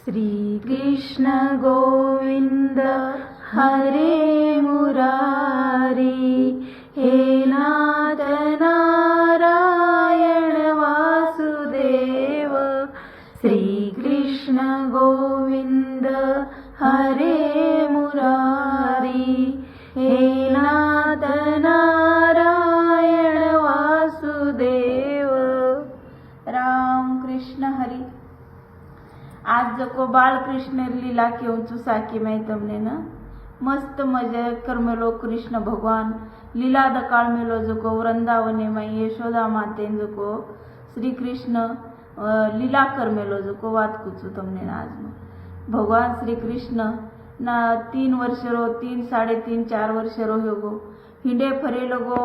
श्री कृष्ण गोविंद हरे मुरारी, हे नाथ नारायण वासुदेव। श्री कृष्ण गोविंद हरे मुरारी, हे नाथ नारायण वासुदेव। राम कृष्ण हरी। आज जको बालकृष्ण लीला केवचू साकी मैं तमने न मस्त मजा करमेलो कृष्ण भगवान लीला दकाळ मेलो जको वृंदावने में यशोदा माते जको श्री कृष्ण लीला करमेलो जको वात कुचू तमने आज भगवान श्री कृष्ण ना 3 वर्ष रो 3 3.5 4 वर्ष रो होगो हिंडे फरे लगो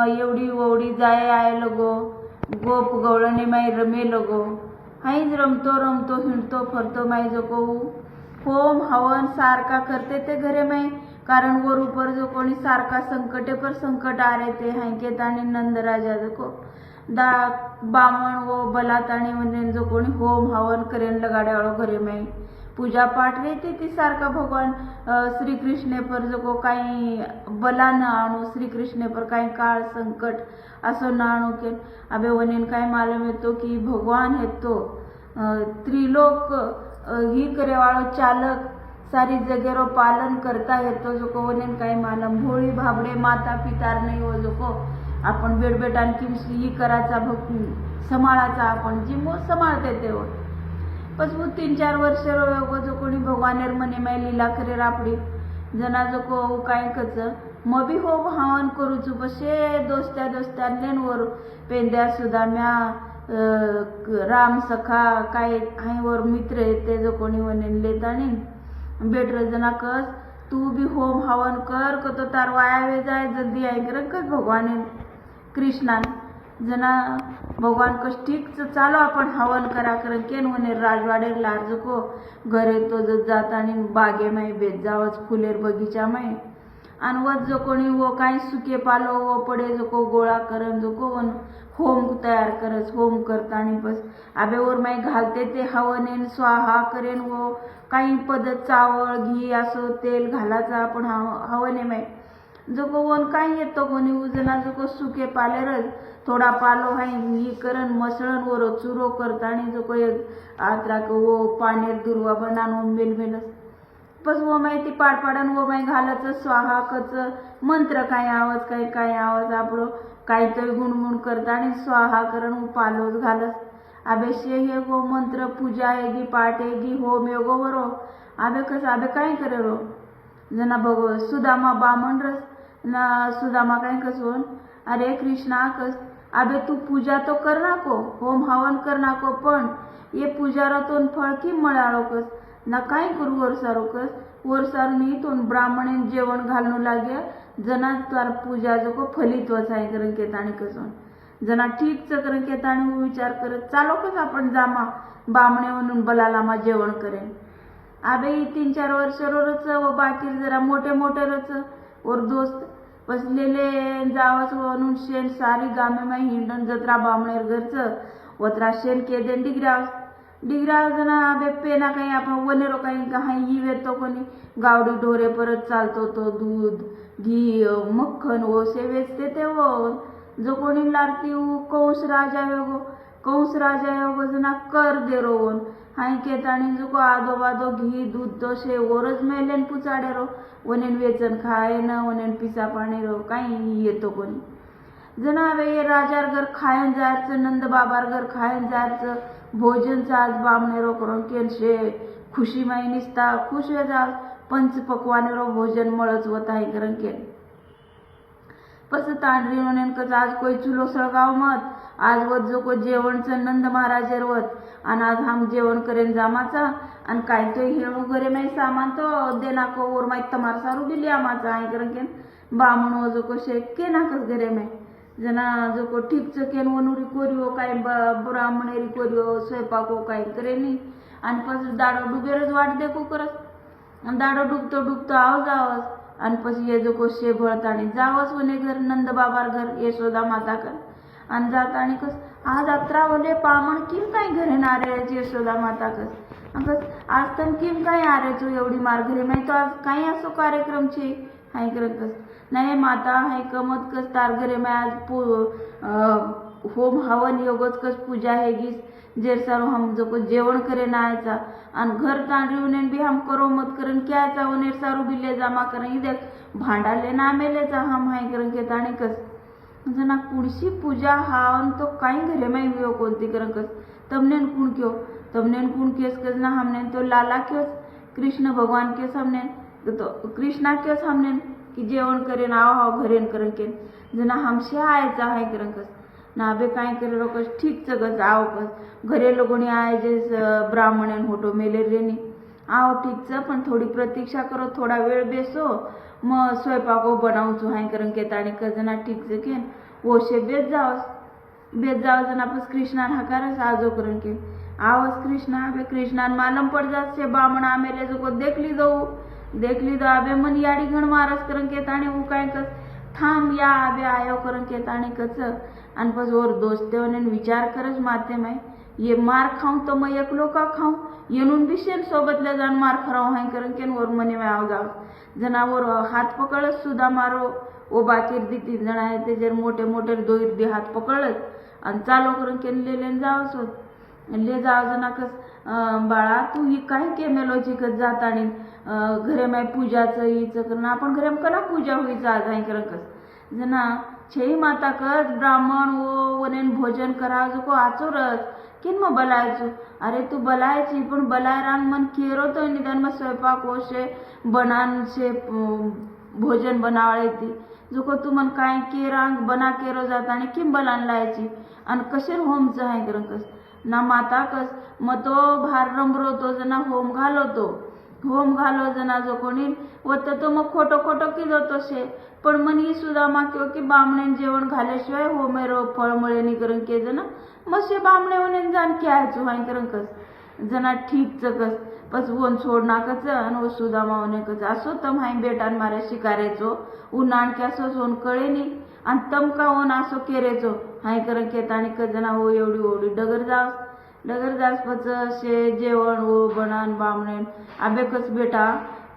एवढी ओवडी जाय आय लगो गोप गवळणे में रमे लगो हाईज रमतो हिंडतो फरतो माई जो को होम हवन सारका करते ते घरे में कारण वर ऊपर जो कोणी सारका संकटे पर संकट आ रहे थे हाई ताणी नंद राजा जो को दा बामण वो बलाताणी म्हणजे जो कोणी होम हवन करेन लगाडे वाळो घरे में पूजा पाठ रहती ती सारका भगवान श्री कृष्ण पर जो को काही बला न आणू श्री कृष्ण पर काही काळ संकट असो न आणू के अबे वनेन काय मालूम येतो की भगवान है तो त्रिलोक ही करे वाळो चालक सारी जगेरो पालन करता येतो जो को वनेन काय मालूम भोळी भाबडे माता पितार नाही हो जो को आपण बेडबेटान किमशी ही कराचा भक्ती समाळाचा आपण जी मो समाळते ते हो बस वो 3-4 वर्ष रो जो कोणी भगवानेर मने मै लीला करे रापडी जना जो को काय कच मबी हो हवन करूचू बसे दोस्त्या लेन वर पेंद्या सुदाम्या राम सखा काय हाय वर मित्र येते जो कोणी वनेन लेताणी बेटर जना कस तू भी होम हवन कर कतो तार वाया वे जाय जल्दी आई कर कस भगवान कृष्णान जना भगवान कस ठीक चालो आपण हवन करा करन केन वने राजवाडेर लार्ज को घरे तो जात आणि बागे में बेत जावच फुलेर बगीचा में आणि वत जो कोणी वो काही सुके पालो वो पडे जो को गोळा करन जो को वन होम तयार करस होम करतानी बस आबे वर मैं घालते ते हवनेन स्वाहा करेन वो काही पदत चावळ घी असो तेल घालाचा आपण हवने में जो को वन काही येतो कोणी उजना जो को सुके पालेरच थोडा पालो हाय ही करन मसळन वर चुरो करतानी जो को आत्रा को वो पानेर दुर्वा बनान मेलमेलस बस वो माहिती पाडपाडन वो माय घालच स्वाहा कच मंत्र काय आवाज आपलो काही तरी गुणगुण करतानी स्वाहा करन पालोच घालस आबे हे गो मंत्र पूजा हेगी पाठ हेगी होम योगो वरो आबे कस आबे काय करे रो जना भगव सुदामा बामण रस ना सुदामा काय कसोन अरे कृष्णा कस आबे तू पूजा तो कर नाको होम हवन कर नाको पण ये पूजारातून फळ की मळाळो कस ना काय करू वरसारू नाही तो ब्राह्मणेन जेवण घालणू लागे जना तार पूजा जो को फलित वसाय करन के ताणी कसोन जना ठीक च करन के ताणी विचार करत चालो कस आपण जामा बामणे म्हणून बलालामा जेवण करेन आबे 3-4 वर्ष रोच व बाकी जरा मोठे रच और दोस्त बसलेले जावस म्हणून शेन सारी गामे में हिंडन जत्रा बामणेर घरच वत्रा शेन के देन डिग्रा जना आबे पेना काही आपण वनेरो काही ही वेतो कोणी गावडी ढोरे परत चालतो तो दूध घी मक्खन वो से वेचते ते वो जो कोणी लारती कंस राजा योगो जना कर दे रोवन हाई केताणी जो को आदो घी दूध तो शे ओरज मेलेन पुचाडे रो वनेन वेचन खाए न वनेन पिसा पाणी रो काही येतो कोणी जना वे ये राजार घर खायन जायचं नंद बाबार घर खायन जायचं भोजन आज बामणे रो करून केन शे खुशी माई निसता खुश वे जा पंच पकवाने रो भोजन मळच होता है करन केन पस तांडरी म्हणून कच आज कोई चुलो सळगाव मत आज वत जो को जेवणचं नंद महाराजेर वत आणि आज हम जेवण करेन जामाचा आणि काय तो हेणू घरे माई सामान तो देना को और माई तमार सारू दिली आमाचा आहे करन केन बामण जो को शे केनाकच घरे माई जना जो को ठीक केन वनुरी कोरियो काय ब्राह्मणेरी कोरियो स्वयंपाको काय करेनी आणि पस दाडो डुबेरच वाट देखो करस दाडो डुबतो आवस आणि पसी ये जो को शे भळताणी जावस वने घर नंद बाबार घर यशोदा माता कर आणि जाताणी कस आज अत्रा बोले पामण किम काय घरे नारे यशोदा माता कस अंकस आज तम किम काय आरे तू एवढी मार घरे नाही तो आज काही असो कार्यक्रम छे हाय करत कस नाही माता हाय कमत कस तार घरे में आज होम हवन योगच कस पूजा है गीस जेर सारो हम जो को जेवण करे ना आयचा आणि घर तांडून भी हम करो मत करन क्या आयचा उनेर सारो बिले जमा करन ही देख भांडाले ना मेलेचा हम हाय करन के ताणे कस जना कुडशी पूजा हावन तो काही घरे में हुयो कोणती करन कस तमने कुण क्यों तमने कुण केस कस ना हमने तो लाला क्यों कृष्ण भगवान के सामने तो कृष्णा क्यों हमने कि जेवण करेन आओ घरेन करन के जना हमसे आयचा हाय करन कस ना बे काय करे कस ठीक चगस आओ कस घरे लोगोनी आय जे ब्राह्मण होटो मेले रेनी आओ ठीक च पण थोडी प्रतीक्षा करो थोडा वेळ बेसो मग स्वयंपाको बनावचो हाय करन के ताणी कजना ठीक च केन ओशे बेत जाओ जना पस कृष्णान हकारस आजो करन के आवस कृष्णा बे कृष्णान मालम पड़ जात से बामण आमेले जो को देख ली दो आबे मन याडी घण मारस करन के ताणी उ काय कस थांब या आबे आयो करन के ताणी कच आणि बस और दोस्तेवने विचार करस माते में ये मार खाऊं तो मैं एकलो का खाऊं येनून बिशेन सोबत ले जान मार खराव हाय करन के और मने में आव जाव जनावर हात पकडस सुद्धा मारो ओ बाकीर दी 3 जण आहे ते जर मोठे मोठे दोईर दी हात पकडस आणि चालो करून के लेलेन जावसो ले जाव जना कस बाळा तू ही काय के मेलोची कस जातानी घरे में पूजाचं हीच करण आपण घरे में कला पूजा होईच आज हाय करन कस जना छेई माता कस ब्राह्मण वो वनेन भोजन करा जो को आचोरस किन म बलायचो अरे तू बलायची पण बलायरान मन केरो तो निदान म स्वयंपाक ओशे बनान से भोजन बनावळे ती जो को तू मन काय केरांग बना केरो जात आणि किम बलान लायची आणि कशेर होमचं हाय करन कस ना माता कस म तो भार रंबरो तो जना होम घालो जना जो कोणी वत तो मग खोटो की जातो शे पण मन ही सुद्धा मा क्यों की बामणेन जेवण घाल्याशिवाय होमेरो फळमळे करन के जना मसे बामणे वनेन जाण क्यायचो हाय करन कस जना ठीक च कस पस वोन सोड नाकच आणि वो सुद्धा मा वने कस असो तम हाय बेटान मारे शिकारेचो उन्हाण क्यासो सोन कळेनी आणि तम का ओन असो केरेचो हाय करन के ताणी क जना हो एवढी डगर जास पच शे जेवण हो बनान बामणेन आबे कस बेटा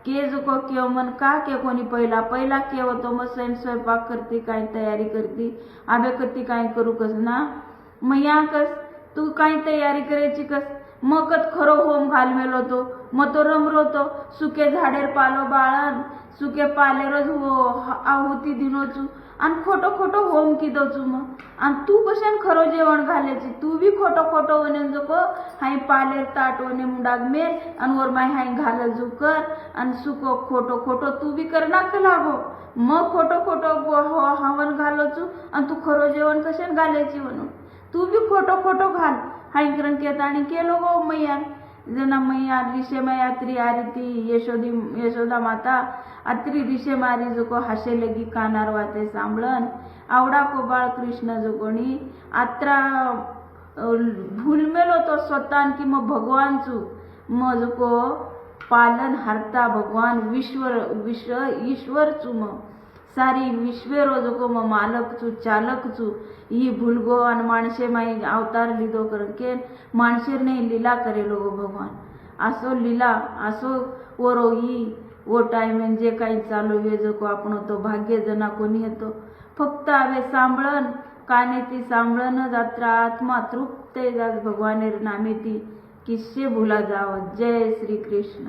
के जुको क्यों मन का के कोणी पहिला के होतो मग स्वयंपाक करती काय तयारी करती आबे कती काय करू कस ना मैया कस तू काय तयारी करायची कस मकत खरो होम घाल मेलो तो मग तो रमरो तो सुके झाडेर पालो बाळन सुके पालेरच हो आहुती दिनोचू आणि खोटो होम की दोचू मग आणि तू कशान खरो जेवण घालायची तू बी खोटो वने जको हाय पालेर ताट वने मुंडाग मेल आणि वर माय हाय घाल जू कर आणि सुको खोटो तू बी कर नाक लागो मग खोटो हवन घालोचू आणि तू खरो जेवण कशान घालायची म्हणून तू बी खोटो घाल हाय करन केत आणि केलो गो मैया जना मैया ऋषे मैयात्री आरती यशोदा माता अत्री ऋषे मारी जो को हाशे लगी कानार वाते सांभळन आवडा को बाळ कृष्ण जो कोणी आत्रा भूल मेलो तो स्वतः की मग भगवान चू मग जो को पालन हरता भगवान ईश्वर चू मग सारी विश्वेरो जो को मग मालक चू चालक चू ही भूलगो आणि माणसे माई अवतार लिदो कर के माणसेर नाही लीला करेलो गो भगवान असो लीला असो ओरो ही वो टाइम जे काही चालू आहे जो को आपण तो भाग्य जना कोणी येतो फक्त आवे सांभळन काने ती सांभळन जात्रा आत्मा तृप्त जास भगवानेर नामे ती किस्से भूला जाव जय श्री कृष्ण।